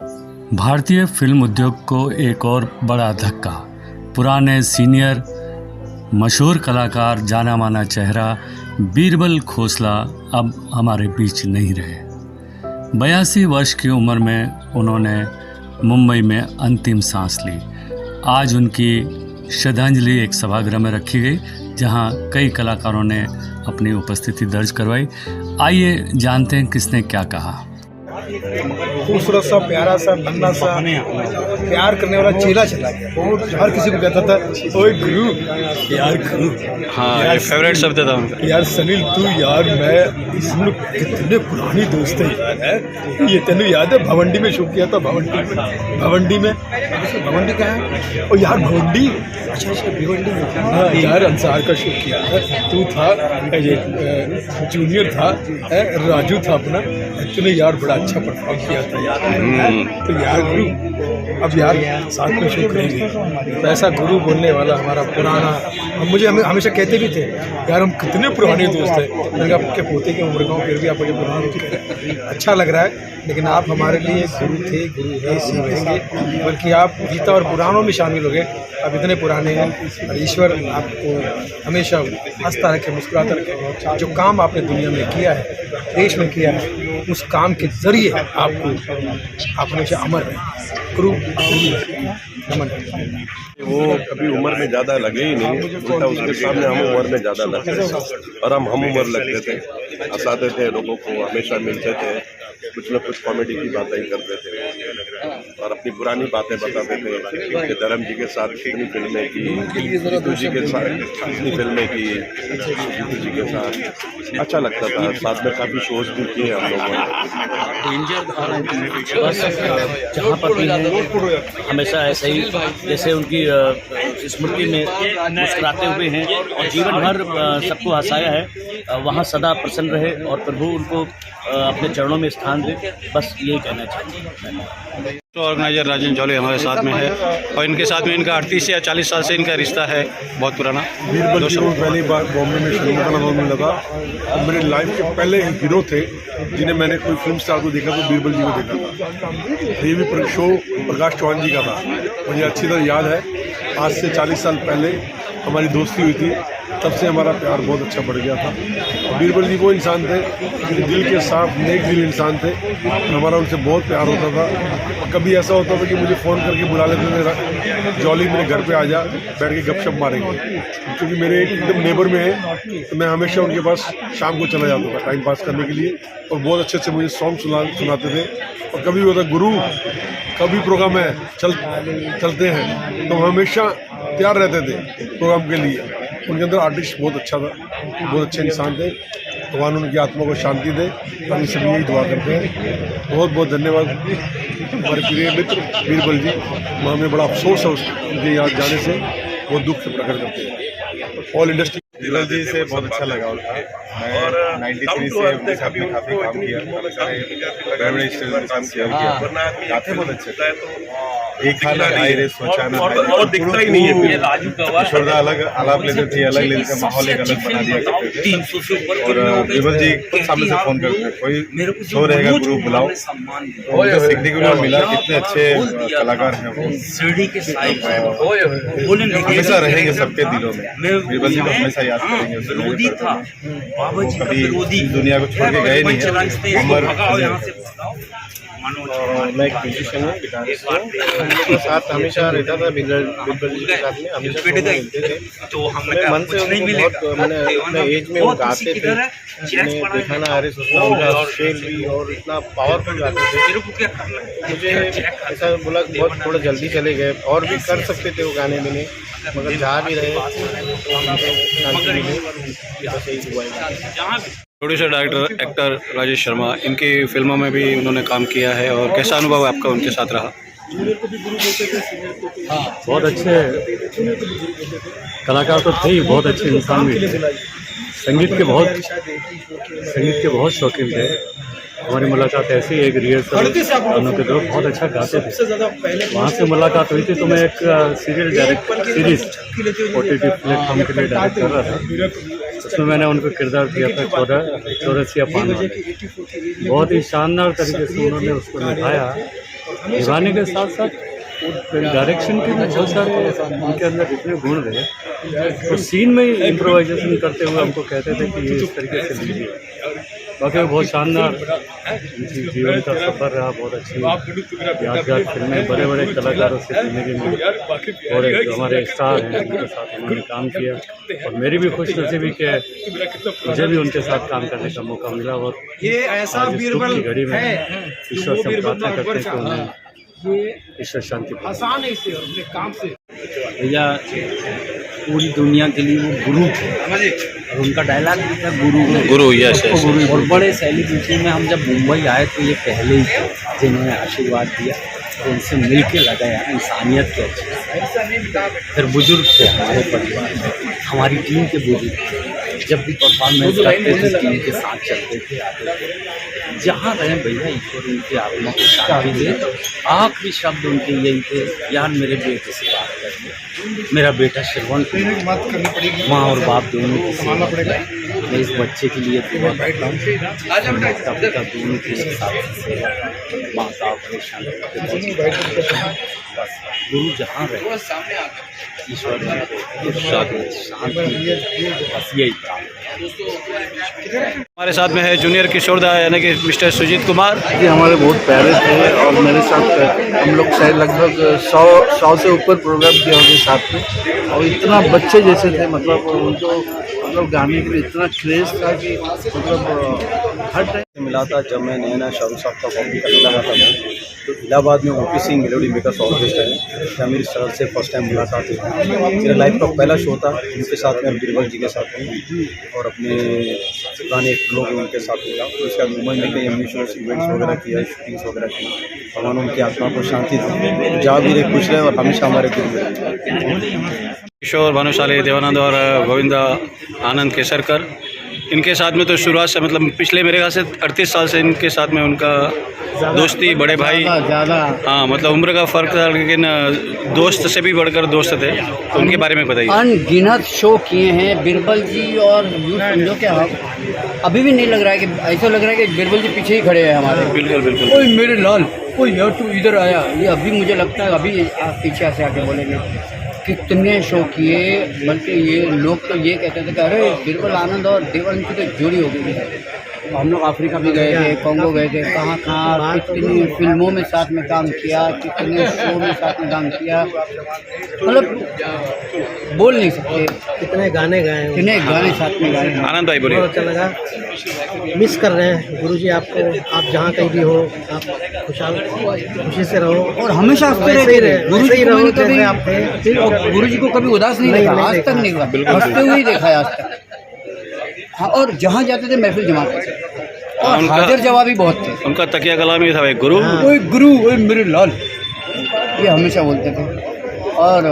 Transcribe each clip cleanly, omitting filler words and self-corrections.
भारतीय फिल्म उद्योग को एक और बड़ा धक्का। पुराने सीनियर मशहूर कलाकार, जाना माना चेहरा बीरबल खोसला अब हमारे बीच नहीं रहे। 82 वर्ष की उम्र में उन्होंने मुंबई में अंतिम सांस ली। आज उनकी श्रद्धांजलि एक सभागृह में रखी गई, जहां कई कलाकारों ने अपनी उपस्थिति दर्ज करवाई। आइए जानते हैं किसने क्या कहा। खूबसूरत सा, प्यारा सा, नन्हा सा, प्यार करने वाला चेला चला गया। हर किसी को कहता था ओए गुरु, यार गुरु। हाँ, ये फेवरेट शब्द था उनका। यार सनील तू, यार मैं इसमें कितने पुरानी दोस्त है यार। है ये तेन याद है भवंडी में शो किया था? भवंडी में कहाँ है? ओ यार भवंडी, अच्छा भिवंडी में। हाँ यार, अंसार का शो किया था, तू था, जूनियर था, राजू था अपना। तूने यार बड़ा अच्छा परफॉर्म किया था यार। तो यार गुरु, अब यार साथ में शो करेंगे। तो ऐसा गुरु बोलने वाला हमारा पुराना, हमें हमेशा कहते भी थे यार हम कितने पुराने दोस्त हैं। मैंने आपके पोते की उम्र का हूँ, फिर भी आप मुझे पुराना अच्छा लग रहा है। लेकिन आप हमारे लिए गुरु थे, गुरु है, सीखेंगे। बल्कि आप गीता और पुराणों में शामिल हो गए। आप इतने पुराने हैं और ईश्वर आपको हमेशा हंसता रखे, मुस्कुराता रखे। जो काम आपने दुनिया में किया है, देश में किया है, उस काम के जरिए आपको आप हमेशा अमर है। गुरु नमन। वो कभी उम्र में ज़्यादा लगे ही नहीं, उल्टा उसके सामने हम उम्र में ज़्यादा लगते थे और हम उम्र लगते थे, हंसाते थे, लोगों को हमेशा मिलते थे, कुछ न कुछ कॉमेडी की बातें ही करते थे और अपनी पुरानी बातें बताते थे कि धर्म जी के साथ कितनी फिल्में की, जीतू जी के साथ कितनी फिल्में की, जीतू जी के साथ अच्छा लगता था। साथ में काफ़ी शोज भी किए हम लोगों ने। बस जहाँ पर भी हैं हमेशा ऐसे ही, जैसे उनकी स्मृति में मुस्कुराते हुए हैं और जीवन भर सबको हंसाया है, वहाँ सदा प्रसन्न रहे और प्रभु उनको अपने चरणों में स्थान दे। बस यही कहना चाहिए। तो ऑर्गेनाइजर राजन जौले हमारे साथ में है और इनके साथ में इनका 38 या 40 साल से इनका रिश्ता है, बहुत पुराना। बीरबल जी को पहली बार बॉम्बे में फिल्म का नाम मिला था और मेरे लाइफ के पहले हीरो थे जिन्हें मैंने कोई फिल्म स्टार को देखा तो बीरबल जी को देखा था। ये भी शो प्रकाश चौहान जी का था, मुझे अच्छी तरह याद है। आज से 40 साल पहले हमारी दोस्ती हुई थी, तब से हमारा प्यार बहुत अच्छा बढ़ गया था। बीरबल जी वो इंसान थे जो दिल के साफ, नेक दिल इंसान थे। हमारा उनसे बहुत प्यार होता था। कभी ऐसा होता था कि मुझे फ़ोन करके बुला लेते थे, जॉली मेरे घर पे आ जा, बैठ के गपशप मारेंगे। क्योंकि मेरे एकदम नेबर में है, तो मैं हमेशा उनके पास शाम को चला जाता था टाइम पास करने के लिए और बहुत अच्छे अच्छे मुझे सॉन्ग सुनाते थे। और कभी होता गुरु, कभी प्रोग्राम है चलते हैं, तो हमेशा तैयार रहते थे प्रोग्राम के लिए। उनके अंदर आर्टिस्ट बहुत अच्छा था, बहुत अच्छे इंसान थे। भगवान उनकी आत्मा को शांति दे, हम सभी यही दुआ करते हैं। बहुत बहुत धन्यवाद हमारे प्रिय मित्र बीरबल जी। हमें बड़ा अफसोस है उनके यहाँ जाने से, वो दुख से प्रकट करते हैं। ऑल इंडस्ट्री बीरबल जी से बहुत अच्छा लगा उनका। मैं 93 से उनके साथ में काफ़ी काम किया, बड़े स्टेज काम किया, गाते बहुत अच्छे थे। एक हाल आई रे सोचा ना, और दिखता ही नहीं है। किशोरदा अलग आलाप लेते थे, अलग लेवल का माहौल एक अलग बना दिया करते थे। और बीरबल जी खुद सामने से फोन करते थे, कोई शो रहेगा गुरु बुलाओ। उनसे सीखने को भी मिला, कितने अच्छे कलाकार हैं वो, हमेशा रहेंगे सबके दिलों में। बीरबल जी को हमेशा याद करेंगे। कभी दुनिया को छोड़ के गए नहीं है। मैं एक म्यूजिशियन हूँ, गिटारिस्ट हूँ। उनके साथ हमेशा रहता था, बीरबल जी के साथ में हमेशा मिलते थे। मैं मन से उनको बहुत, मैंने अपने एज में वो गाते थे, मैंने देखा ना, अरे सोचना उनका शेर भी और इतना पावरफुल गाते थे। मुझे ऐसा बोला बहुत थोड़ा जल्दी चले गए, और भी कर सकते थे वो गाने में, मगर जा भी रहे तो हमको शांति मिली। बस यही दुआ है। Producer, director, actor Rajesh Sharma, इनकी फिल्मों में भी उन्होंने काम किया है और कैसा अनुभव आपका उनके साथ रहा? बहुत अच्छे कलाकार तो थे ही, बहुत अच्छे इंसान भी थे। संगीत के बहुत शौकीन थे। हमारी मुलाकात ऐसी एक रिहर्सल दोनों के दो बहुत अच्छा गाते थे। वहाँ से मुलाकात हुई थी तो मैं एक सीरीज OTT प्लेटफॉर्म के लिए डायरेक्ट कर रहा था। उसमें मैंने उनको किरदार दिया था चौरसिया पान। बहुत ही शानदार तरीके से उन्होंने उसको निभाया निभाने के साथ साथ डायरेक्शन के भी बहुत सारे उनके अंदर इतने गुण रहे तो सीन में ही इम्प्रोवाइजेशन करते हुए हमको कहते थे कि ये इस तरीके से लीजिए। बाकी बहुत शानदार उनकी जीवन का सफ़र रहा, बहुत अच्छी यादगार फिल्में, बड़े बड़े कलाकारों से फिल्में भी मिली और एक हमारे स्टार हैं उनके साथ उन्होंने काम किया और मेरी भी खुशनसीबी के मुझे भी उनके साथ काम करने का मौका मिला। और ये ऐसा आज इस दुख की घड़ी में है ईश्वर से प्रार्थना करते हैं कि उन्हें ईश्वर शांति पाए। आसान है इसे अपने काम से। भैया पूरी दुनिया के लिए वो गुरु थे और उनका डायलॉग भी था गुरु, यस यस। और बड़े सेलिब्रिटी में हम जब मुंबई आए तो ये पहले ही थे जिन्होंने आशीर्वाद दिया तो उनसे मिल के लगा यार इंसानियत के अच्छे। फिर बुजुर्ग थे हमारे परिवार में, हमारी टीम के बुजुर्ग जब भी परफॉर्मेंस करते थे टीम के साथ चलते थे, आते थे। जहाँ रहे भैया ईश्वर उनकी आत्मा को शांति दे। आखिरी शब्द उनके यही थे, यार मेरे बेटे से बात करनी, मेरा बेटा श्रवण माँ और बाप दोनों की सेवा करे। मैं इस बच्चे के लिए दुआ करता हूँ, माता पिता दोनों के साथ सेवा करें, माँ का ऑपरेशन बस गुरु जहाँ रहे ईश्वर शांति बस यही हमारे साथ में है जूनियर किशोरदा यानी कि मिस्टर सुजीत कुमार। ये हमारे बहुत प्यारे थे और मेरे साथ हम लोग शायद लगभग 100 से ऊपर प्रोग्राम किया उनके साथ में और इतना बच्चे जैसे थे, मतलब उनको मतलब गाने के लिए इतना क्रेज था कि मतलब हर टाइम मिला था। जब मैं नया शाहरुख साहब का कॉपी करने लगा था मैं तो इलाहाबाद में OP Singh melody makers orchestra है, क्या मेरी सर से फर्स्ट टाइम मुलाकात हुई। मेरा लाइफ का पहला शो था उनके साथ में, बीरबल जी के साथ में और अपने पुराने लोग उनके साथ मिला। उसके बाद मुंबई में कई हमने शोज इवेंट्स वगैरह किया, शूटिंग्स वगैरह की। भगवान उनकी आत्मा को शांति दी, जहाँ भी रहे खुश रहे और हमेशा हमारे दिल में रहे। किशोर भानुशाली देवानंद और गोविंदा आनंद केसरकर, इनके साथ में तो शुरुआत से मतलब पिछले मेरे ख्याल से 38 साल से इनके साथ में उनका दोस्ती, बड़े भाई ज़्यादा हाँ मतलब उम्र का फ़र्क था लेकिन दोस्त से भी बढ़कर दोस्त थे। तो उनके बारे में बताइए। अनगिनत शो किए हैं बीरबल जी और यूँ समझो कि हम अभी भी नहीं लग रहा है कि ऐसा लग रहा है कि बीरबल जी पीछे ही खड़े हैं हमारे। बिल्कुल बिल्कुल। कोई मेरे लाल, कोई यार तू इधर आया, ये अभी मुझे लगता है अभी आप पीछे से आके बोलेंगे कितने शो किए। बल्कि ये लोग तो ये कहते थे कि अरे बीरबल आनंद और देवानंद की तो जोड़ी हो गई है। हम लोग अफ्रीका भी गए थे, कॉन्गो गए थे, कहाँ कहाँ कितनी फिल्मों में साथ में काम किया, कितने शो में साथ में काम किया, मतलब बोल नहीं सकते कितने गाने गाए, कितने गाने साथ में गाए। आनंद भाई बोलिए। अच्छा लगा, मिस कर रहे हैं गुरुजी आपको। आप जहाँ कहीं भी हो आप खुशी से रहो और हमेशा हंसते रहे। गुरु जी को मैंने कभी गुरु जी को कभी उदास नहीं देखा, आज तक नहीं देखा, हंसते हुए ही देखा है आज तक। हाँ, और जहाँ जाते थे महफिल जमाते थे और हाजिर जवाबी बहुत थे। उनका तकिया कलाम ही था भाई, गुरु ओए गुरु, ओए मेरे लाल, ये हमेशा बोलते थे। और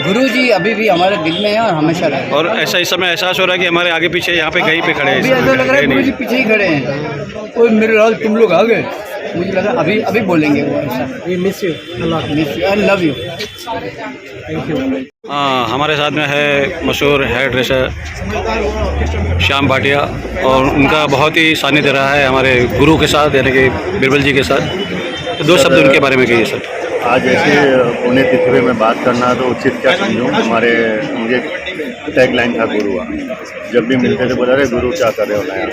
गुरु जी अभी भी हमारे दिल में है और हमेशा रहे। और ऐसा इस समय एहसास हो रहा है कि हमारे आगे पीछे यहाँ पे कहीं पे खड़े हैं। अभी ऐसा लग रहा है गुरु जी पीछे ही खड़े हैं। ओए मेरे लाल तुम लोग आ गए, मुझे लगा अभी बोलेंगे वो ऐसा। We miss you, miss you, I love you, thank you. हाँ, हमारे साथ में है मशहूर हेयर ड्रेसर श्याम भाटिया और उनका बहुत ही सानिध्य रहा है हमारे गुरु के साथ यानी कि बीरबल जी के साथ। तो दो शब्द उनके बारे में कहिए सर। आज ऐसे पुण्य तिथि में मैं बात करना तो उचित क्या समझूँ। हमारे मुझे टैग लाइन था गुरु। जब भी मिलते थे बोला रहे गुरु क्या कर रहे हो नया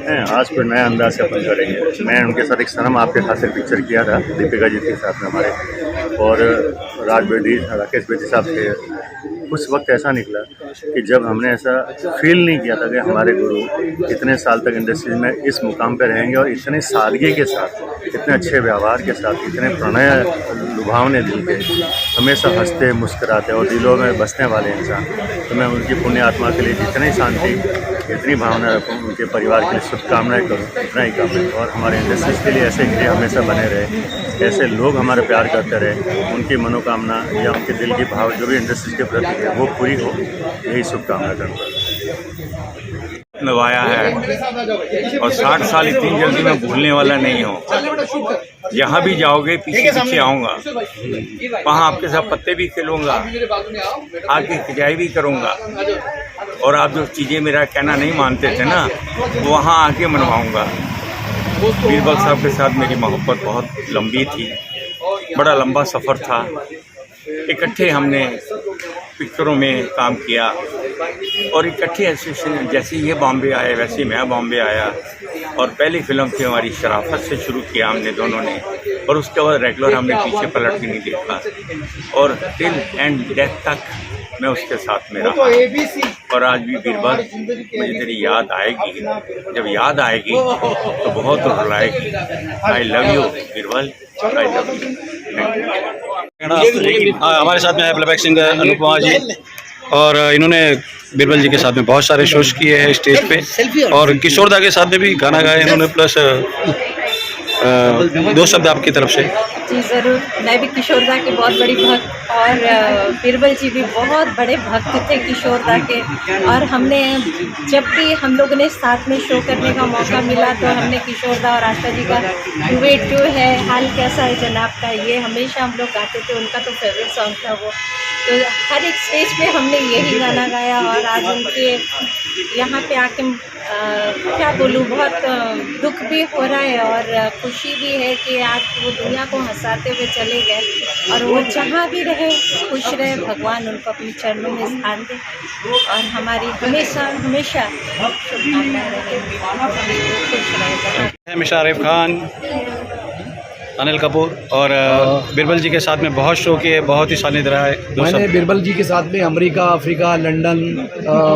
हैं, आज फिर नया अंदाज से अपन करेंगे। मैं उनके साथ एक सनम आपके खातिर पिक्चर किया था दीपिका जी के साथ में हमारे, और राज बेदी राकेश बेदी साहब थे। उस वक्त ऐसा निकला कि जब हमने ऐसा फील नहीं किया था कि हमारे गुरु इतने साल तक इंडस्ट्री में इस मुकाम पर रहेंगे और इतने सादगी के साथ, इतने अच्छे व्यवहार के साथ, इतने प्रणय लुभावने दिल के, हमेशा हंसते मुस्कुराते और दिलों में बसने वाले इंसान। तो मैं उनकी पुण्य आत्मा के लिए जितनी शांति, जितनी भावना रखूँ, उनके परिवार के लिए शुभकामनाएं करूँ, इतना ही काम है। और हमारे इंडस्ट्रीज के लिए ऐसे हीरे हमेशा बने रहे, ऐसे लोग हमारे प्यार करते रहे, उनकी मनोकामना या उनके दिल की भाव जो भी इंडस्ट्रीज के प्रति है वो पूरी हो, यही शुभकामना करता हूँ। नवाया है और 60 साल इतनी जल्दी मैं भूलने वाला नहीं हूँ। जहाँ भी जाओगे पीछे पीछे आऊँगा, वहाँ आपके साथ पत्ते भी खेलूँगा, आपकी खिंचाई भी करूँगा और आप जो चीज़ें मेरा कहना नहीं मानते थे ना, वहाँ आके मनवाऊँगा। बीरबल साहब के साथ मेरी मोहब्बत बहुत लंबी थी, बड़ा लंबा सफ़र था। इकट्ठे हमने पिक्चरों में काम किया और इकट्ठे ऐसे जैसे ये बॉम्बे आए वैसे मैं बॉम्बे आया। और पहली फिल्म थी हमारी शराफत से शुरू किया हमने दोनों ने, और उसके बाद रेगुलर हमने पीछे पलट के नहीं देखा, और टिल एंड डेथ तक मैं उसके साथ में रहा। और आज भी बीरबल मुझे तेरी याद आएगी, जब याद आएगी तो बहुत रुलाएगी। I love you Birbal, I love you. हमारे साथ में है प्लेबैक सिंगर अनुपमा जी, और इन्होंने बीरबल जी के साथ में बहुत सारे शोज किए हैं स्टेज पे, और किशोर दा के साथ में भी गाना गाया इन्होंने। प्लस दो शब्द आपकी तरफ से। जी ज़रूर, मैं भी किशोर दा के बहुत बड़ी भक्त, और बीरबल जी भी बहुत बड़े भक्त थे किशोर दा के। और हमने जब भी हम लोगों ने साथ में शो करने का मौका मिला तो हमने किशोर दा और आशा जी का डुएट जो है हाल कैसा है जनाब का, ये हमेशा हम लोग गाते थे। उनका तो फेवरेट सॉन्ग था वो, तो हर एक स्टेज पे हमने यही गाना गाया। और आज उनके यहाँ पे आके क्या बोलूँ, बहुत दुख भी हो रहा है और खुशी भी है कि आज वो दुनिया को हंसाते हुए चले गए। और वो जहाँ भी रहे खुश रहे, भगवान उनको अपने चरणों में स्थान दे, और हमारी हमेशा हमेशा शुभकामनाएं रहेंगी, खुश रहे। मिस्टर आरिफ खान, अनिल कपूर और बीरबल जी के साथ में बहुत शो किए, बहुत ही सानिध्य रहा है। मैंने बीरबल जी के साथ में अमेरिका, अफ्रीका, लंदन,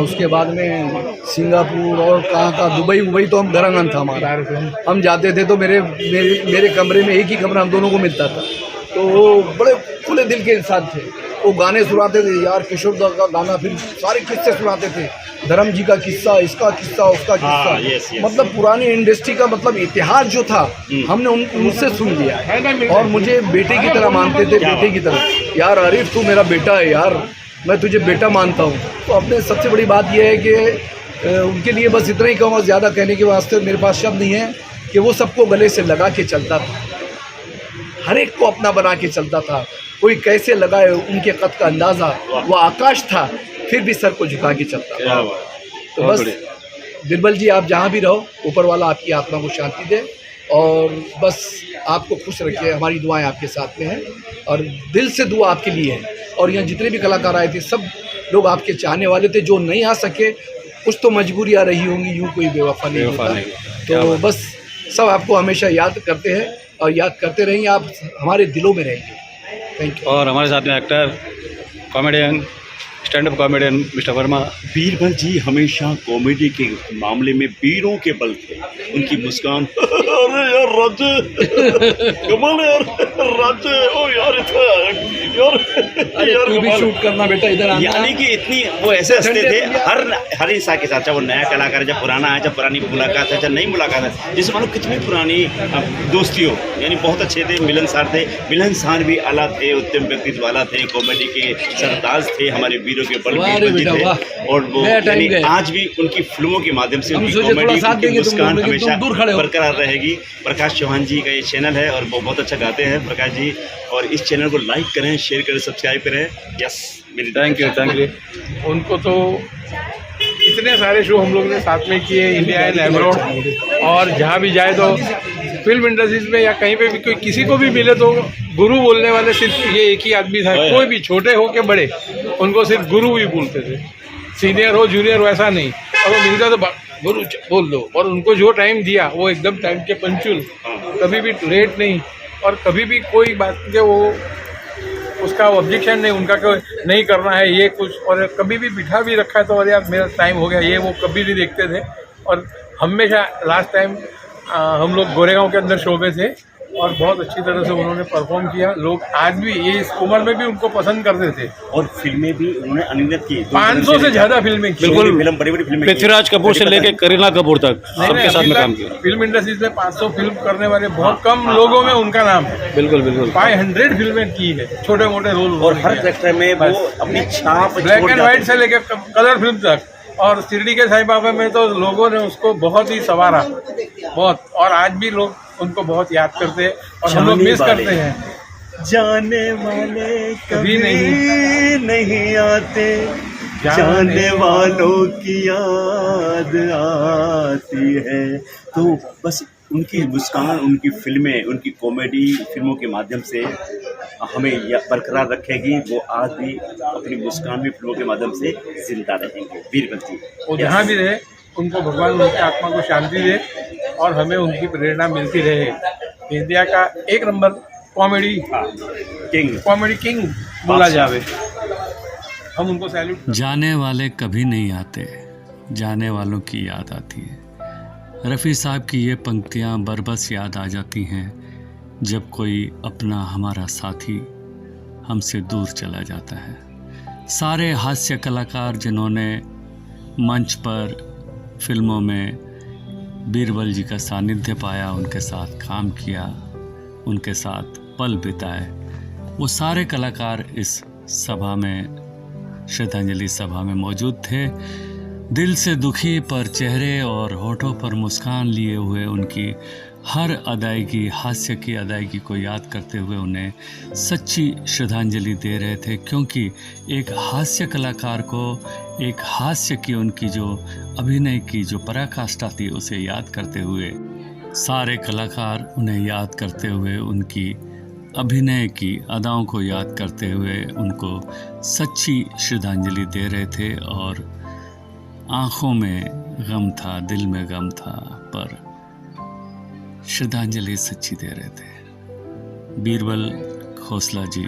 उसके बाद में सिंगापुर और कहाँ दुबई तो हम घरांगन था हमारा। हम जाते थे तो मेरे कमरे में एक ही कमरा हम दोनों को मिलता था। तो वो बड़े खुले दिल के इंसान थे। वो गाने सुनाते थे यार, किशोर दा का गाना, फिर सारे किस्से सुनाते थे, धर्म जी का किस्सा, इसका किस्सा, उसका किस्सा। मतलब पुरानी इंडस्ट्री का मतलब इतिहास जो था हमने उनसे सुन लिया। और मुझे बेटे की तरह मानते थे, बेटे की तरह। यार आरिफ तू मेरा बेटा है यार, मैं तुझे बेटा मानता हूँ। तो अपने सबसे बड़ी बात यह है कि उनके लिए बस इतना ही कहूँगा, ज़्यादा कहने के वास्ते मेरे पास शब्द नहीं है, कि वो सबको गले से लगा के चलता था, हर एक को अपना बना के चलता था। कोई कैसे लगाए उनके कद का अंदाज़ा, वो आकाश था फिर भी सर को झुका के चलता था। तो बस बीरबल जी आप जहाँ भी रहो, ऊपर वाला आपकी आत्मा को शांति दे, और बस आपको खुश रखे। हमारी दुआएं आपके साथ में हैं, और दिल से दुआ आपके लिए है। और यहाँ जितने भी कलाकार आए थे सब लोग आपके चाहने वाले थे। जो नहीं आ सके कुछ तो मजबूरियाँ रही होंगी, यूँ कोई बेवफा नहीं होता। तो बस सब आपको हमेशा याद करते हैं और याद करते रहेंगे, आप हमारे दिलों में रहेंगे। Thank you. और हमारे साथ में actor, comedian, stand up comedian mister Verma. Birbal ji हमेशा कॉमेडी के मामले में वीरों के बल थे। उनकी मुस्कान अरे यार राजे कमाल यार, राजे ओ यार यार तू भी शूट करना बेटा इधर आना। यानी कि इतनी वो ऐसे हंसते थे हर इंसान के साथ, चाहे वो नया कलाकार है, जब पुराना है, जब पुरानी मुलाकात है, जब नई मुलाकात है, जैसे मानो कितनी पुरानी दोस्ती हो। यानी बहुत अच्छे थे, मिलनसार थे। मिलनसार भी आला थे, उत्तम व्यक्तित्व वाला थे, कॉमेडी के सरताज थे, हमारे वीरों के बल बीरबल जी थे। और वो आज भी उनकी फिल्मों के माध्यम से उनकी कॉमेडी, उनकी मुस्कान हमेशा बरकरार रहेगी। प्रकाश चौहान जी का ये चैनल है और वो बहुत अच्छा गाते हैं प्रकाश जी, और इस चैनल को लाइक करें, शेयर करें, सब्सक्राइब करें। यस, मेरी थैंक यू। उनको तो इतने सारे शो हम लोग ने साथ में किए, इंडिया एंड एब्रॉड, और जहाँ भी जाए तो फिल्म इंडस्ट्रीज में या कहीं पे भी कोई किसी को भी मिले तो गुरु बोलने वाले सिर्फ ये एक ही आदमी था। कोई भी छोटे हो के बड़े, उनको सिर्फ गुरु ही बोलते थे। सीनियर हो जूनियर हो ऐसा नहीं। और वो मिलता तो गुरु बोल दो, और उनको जो टाइम दिया वो एकदम टाइम के पंचुअल, कभी भी लेट नहीं, और कभी भी कोई बात के वो उसका ऑब्जेक्शन नहीं, उनका कोई नहीं करना है ये कुछ। और कभी भी बिठा भी रखा है तो अरे यार मेरा टाइम हो गया, ये वो कभी नहीं देखते थे। और हमेशा लास्ट टाइम हम लोग गोरेगांव के अंदर शो में थे, और बहुत अच्छी तरह से उन्होंने परफॉर्म किया। लोग आज भी ये इस उम्र में भी उनको पसंद करते थे, और फिल्में भी उन्होंने अनियमित की, 500 से ज़्यादा फिल्में की। बिल्कुल, फिल्म बड़ी फिल्में, पृथ्वीराज कपूर से लेके करीना कपूर तक सबके साथ में काम किया। फिल्म इंडस्ट्रीज में 500 फिल्म करने वाले बहुत कम लोगों में उनका नाम है। बिल्कुल बिल्कुल। 500 फिल्में की है, छोटे मोटे रोल, और हर सेक्टर में वो अपनी छाप, ब्लैक एंड व्हाइट से लेकर कलर फिल्म तक। और शिरडी के साईं बाबा में तो लोगों ने उसको बहुत ही संवारा, बहुत। और आज भी लोग उनको बहुत याद करते हैं, और हम लोग मिस करते हैं। जाने वाले कभी नहीं आते, जाने वालों की याद आती है। तो बस उनकी मुस्कान, उनकी फिल्में, उनकी कॉमेडी फिल्मों के माध्यम से हमें यह बरकरार रखेगी। वो आज भी अपनी मुस्कान भी फिल्मों के माध्यम से जिंदा रहेंगे। बीरबल जी वो जहाँ भी रहे उनको भगवान उनकी आत्मा को शांति दे और हमें उनकी प्रेरणा मिलती रहे। इंडिया का एक नंबर कॉमेडी किंग बोला जावे, हम उनको सैल्यूट। जाने वाले कभी नहीं आते, जाने वालों की याद आती है। रफ़ी साहब की ये पंक्तियाँ बरबस याद आ जाती हैं जब कोई अपना हमारा साथी हमसे दूर चला जाता है। सारे हास्य कलाकार जिन्होंने मंच पर, फिल्मों में बीरबल जी का सानिध्य पाया, उनके साथ काम किया, उनके साथ पल बिताए, वो सारे कलाकार इस सभा में, श्रद्धांजलि सभा में मौजूद थे। दिल से दुखी पर चेहरे और होठों पर मुस्कान लिए हुए उनकी हर अदायगी, हास्य की अदायगी को याद करते हुए उन्हें सच्ची श्रद्धांजलि दे रहे थे, क्योंकि एक हास्य कलाकार को एक हास्य की, उनकी जो अभिनय की जो पराकाष्ठा थी उसे याद करते हुए, सारे कलाकार उन्हें याद करते हुए, उनकी अभिनय की अदाओं को याद करते हुए उनको सच्ची श्रद्धांजलि दे रहे थे। और आँखों में गम था, दिल में गम था, पर श्रद्धांजलि सच्ची दे रहे थे। बीरबल खोसला जी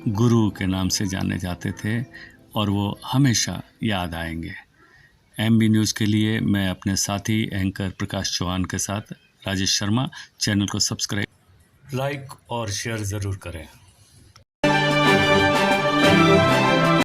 गुरु के नाम से जाने जाते थे और वो हमेशा याद आएंगे। MB न्यूज़ के लिए मैं अपने साथी एंकर प्रकाश चौहान के साथ राजेश शर्मा। चैनल को सब्सक्राइब, लाइक और शेयर ज़रूर करें।